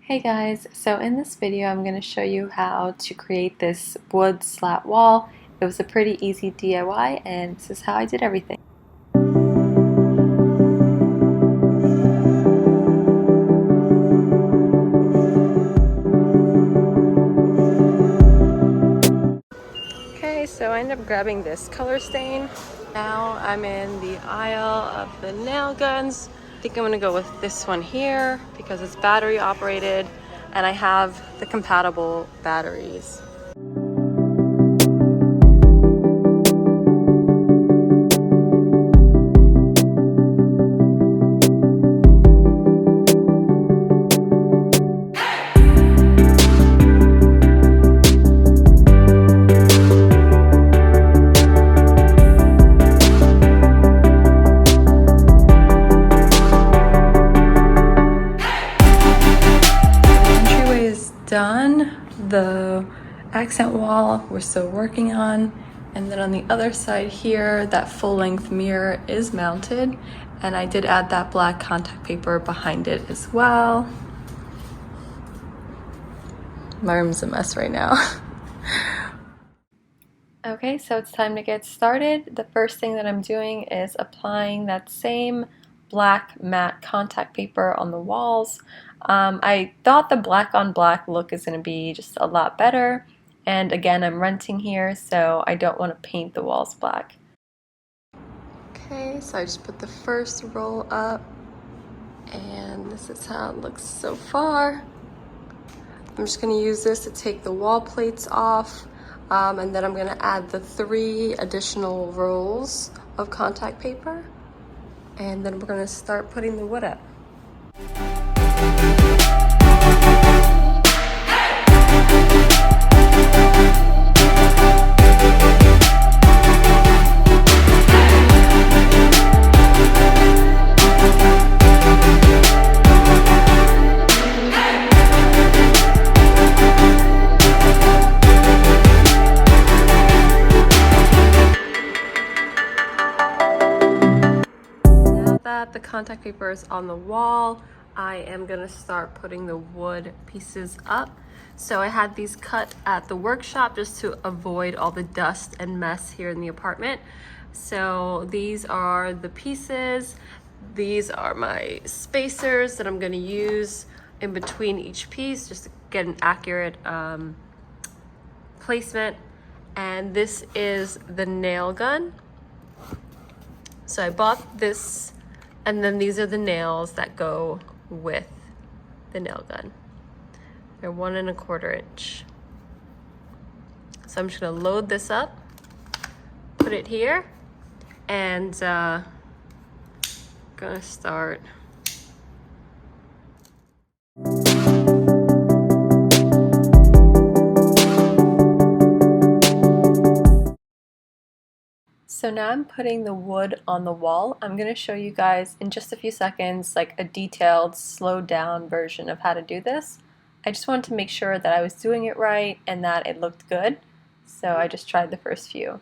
Hey guys, so in this video I'm going to show you how to create this wood slat wall. It was a pretty easy DIY and this is how I did everything. Okay, so I ended up grabbing this color stain. Now I'm in the aisle of the nail guns. I think I'm going to go with this one here because it's battery operated and I have the compatible batteries. Done. The accent wall we're still working on, and then on the other side here that full-length mirror is mounted, and I did add that black contact paper behind it as well. My room's a mess right now. Okay, so it's time to get started. The first thing that I'm doing is applying that same black matte contact paper on the walls. I thought the black on black look is going to be just a lot better, and again I'm renting here so I don't want to paint the walls black. Okay, so I just put the first roll up and this is how it looks so far. I'm just going to use this to take the wall plates off, and then I'm going to add the 3 additional rolls of contact paper, and then we're going to start putting the wood up. The contact paper is on the wall. I am gonna start putting the wood pieces up. So I had these cut at the workshop just to avoid all the dust and mess here in the apartment. So these are the pieces. These are my spacers that I'm gonna use in between each piece just to get an accurate placement. And this is the nail gun. So I bought this, and then these are the nails that go with the nail gun. They're 1 1/4 inch. So I'm just gonna load this up, put it here, and gonna start. So now I'm putting the wood on the wall. I'm going to show you guys in just a few seconds like a detailed, slowed down version of how to do this. I just wanted to make sure that I was doing it right and that it looked good. So I just tried the first few.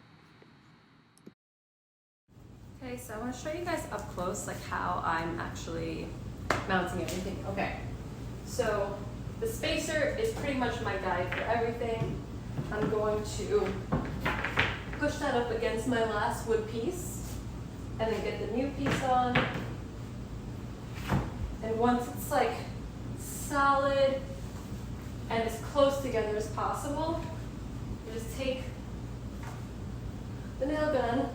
Okay, so I want to show you guys up close like how I'm actually mounting everything. Okay, so the spacer is pretty much my guide for everything. I'm going to push that up against my last wood piece and then get the new piece on. And once it's like solid and as close together as possible, you just take the nail gun,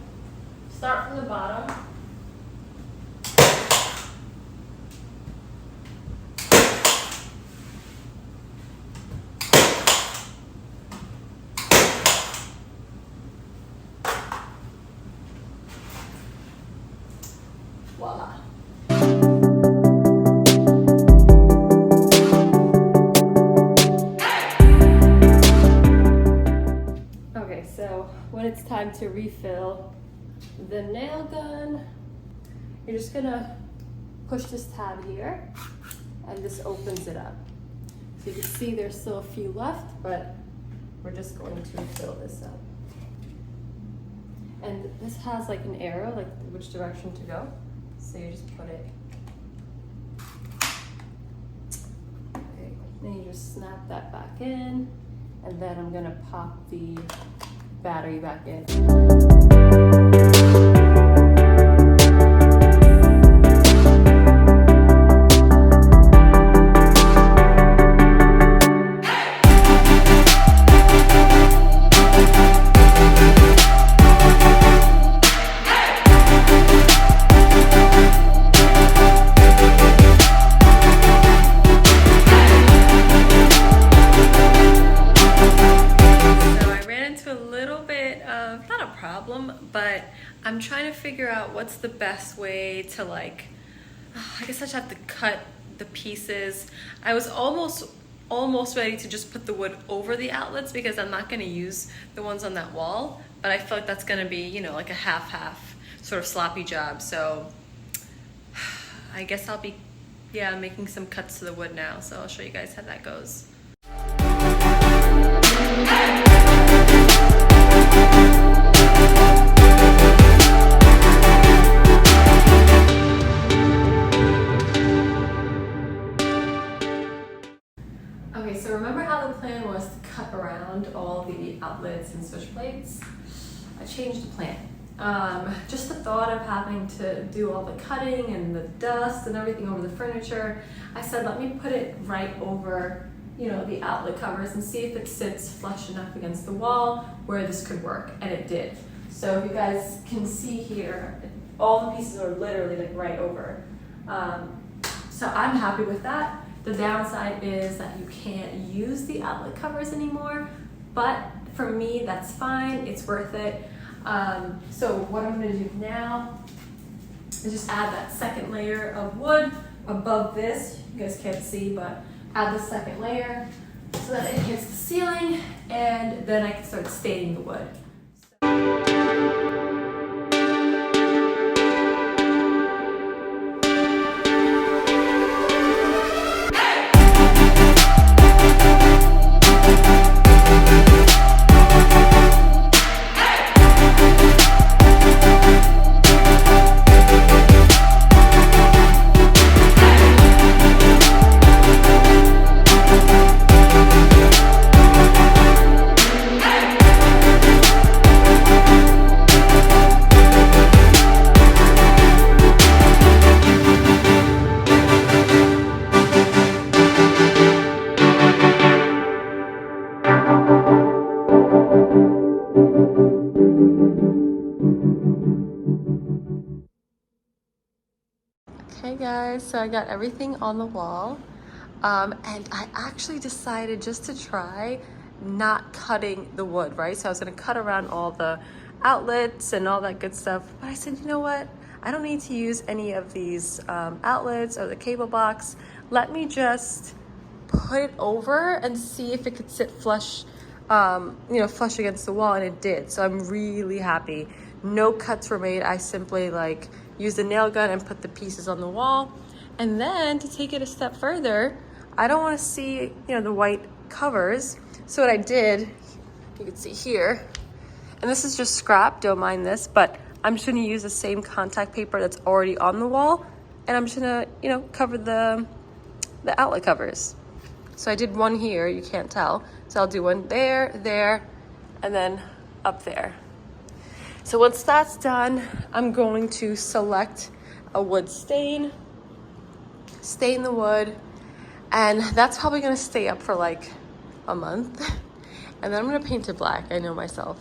start from the bottom, voila. Okay, so when it's time to refill the nail gun, you're just gonna push this tab here and this opens it up. So you can see there's still a few left, but we're just going to fill this up. And this has like an arrow, like which direction to go. So you just put it. Okay, Then you just snap that back in, and then I'm gonna pop the battery back in. Not a problem, but I'm trying to figure out what's the best way to I guess I just have to cut the pieces. I was almost ready to just put the wood over the outlets because I'm not going to use the ones on that wall, but I feel like that's going to be, you know, like a half sort of sloppy job. So I guess I'll be, yeah, making some cuts to the wood now. So I'll show you guys how that goes. Okay, so remember how the plan was to cut around all the outlets and switch plates? I changed the plan. Just the thought of having to do all the cutting and the dust and everything over the furniture, I said let me put it right over, you know, the outlet covers and see if it sits flush enough against the wall where this could work, and it did. So if you guys can see here, all the pieces are literally like right over. So I'm happy with that. The downside is that you can't use the outlet covers anymore, but for me, that's fine, it's worth it. So what I'm gonna do now is just add that second layer of wood above this. You guys can't see, but add the second layer so that it hits the ceiling, and then I can start staining the wood. Hey guys, so I got everything on the wall, and I actually decided just to try not cutting the wood, right? So I was gonna cut around all the outlets and all that good stuff, but I said, you know what? I don't need to use any of these outlets or the cable box. Let me just put it over and see if it could sit flush, you know, flush against the wall, and it did. So I'm really happy. No cuts were made. I simply used a nail gun and put the pieces on the wall. And then to take it a step further, I don't want to see, you know, the white covers. So what I did, you can see here, and this is just scrap, don't mind this, but I'm just going to use the same contact paper that's already on the wall, and I'm just going to, you know, cover the outlet covers. So I did one here, you can't tell. So I'll do one there, there, and then up there. So once that's done, I'm going to select a wood stain the wood, and that's probably gonna stay up for like a month. And then I'm gonna paint it black, I know myself.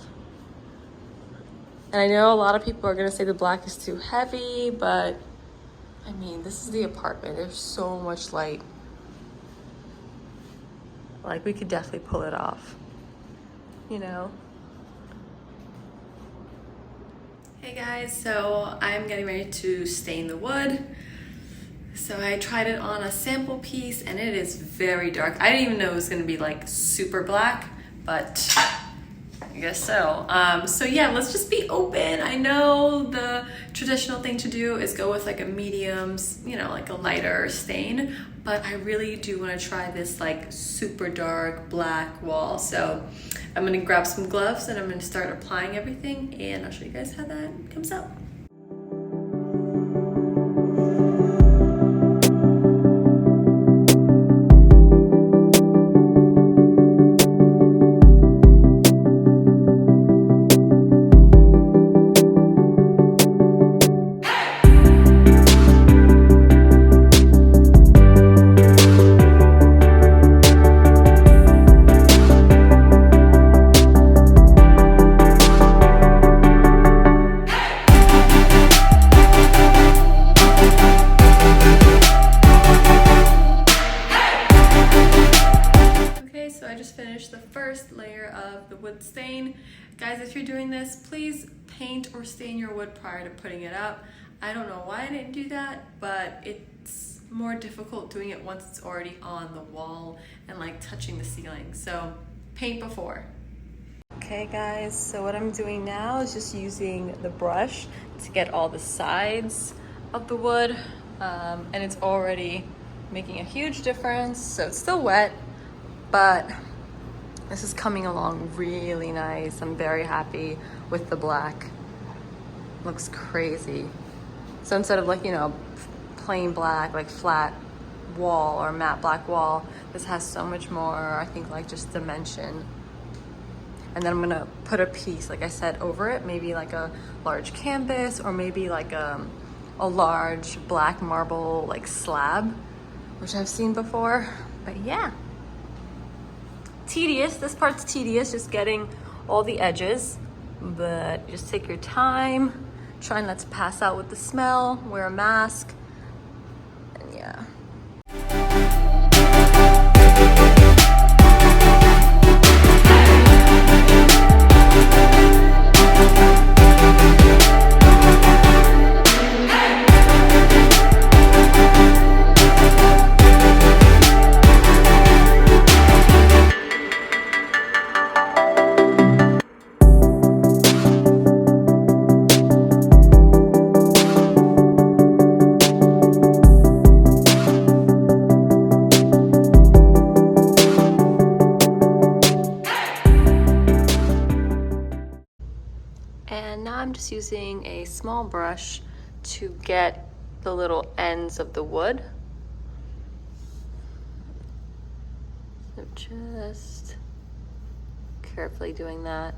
And I know a lot of people are gonna say the black is too heavy, but I mean, this is the apartment. There's so much light. Like, we could definitely pull it off, you know? Hey guys, so I'm getting ready to stain the wood. So I tried it on a sample piece and it is very dark. I didn't even know it was gonna be like super black, but I guess so. So yeah, let's just be open. I know the traditional thing to do is go with like a medium, you know, like a lighter stain, but I really do want to try this like super dark black wall. So I'm gonna grab some gloves and I'm gonna start applying everything, and I'll show you guys how that comes out. I just finished the first layer of the wood stain. Guys, if you're doing this, please paint or stain your wood prior to putting it up. I don't know why I didn't do that, but it's more difficult doing it once it's already on the wall and like touching the ceiling. So paint before. Okay guys, so what I'm doing now is just using the brush to get all the sides of the wood, and it's already making a huge difference. So it's still wet, but this is coming along really nice. I'm very happy with the black. Looks crazy. So instead of like, you know, plain black, like flat wall or matte black wall, this has so much more, I think, like just dimension. And then I'm gonna put a piece, like I said, over it, maybe like a large canvas or maybe like a large black marble like slab, which I've seen before. But yeah, tedious. This part's tedious, just getting all the edges, but just take your time. Try not to pass out with the smell, wear a mask, and yeah. And now I'm just using a small brush to get the little ends of the wood. So just carefully doing that.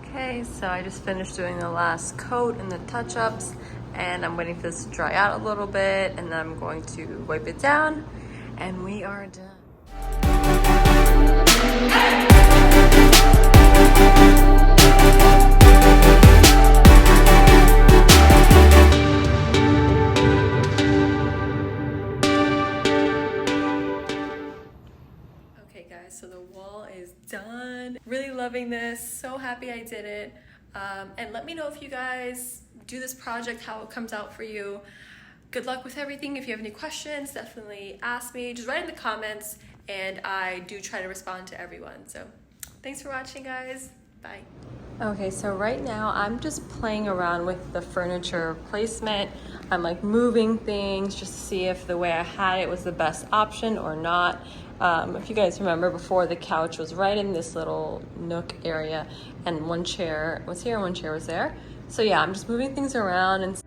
Okay, so I just finished doing the last coat and the touch-ups, and I'm waiting for this to dry out a little bit, and then I'm going to wipe it down, and we are done. Okay guys, so the wall is done. Really loving this, so happy I did it. And let me know if you guys do this project, how it comes out for you. Good luck with everything. If you have any questions, definitely ask me. Just write in the comments, and I do try to respond to everyone. So thanks for watching, guys. Bye. Okay, so right now I'm just playing around with the furniture placement. I'm like moving things just to see if the way I had it was the best option or not. If you guys remember before, the couch was right in this little nook area, and one chair was here, one chair was there. So yeah, I'm just moving things around and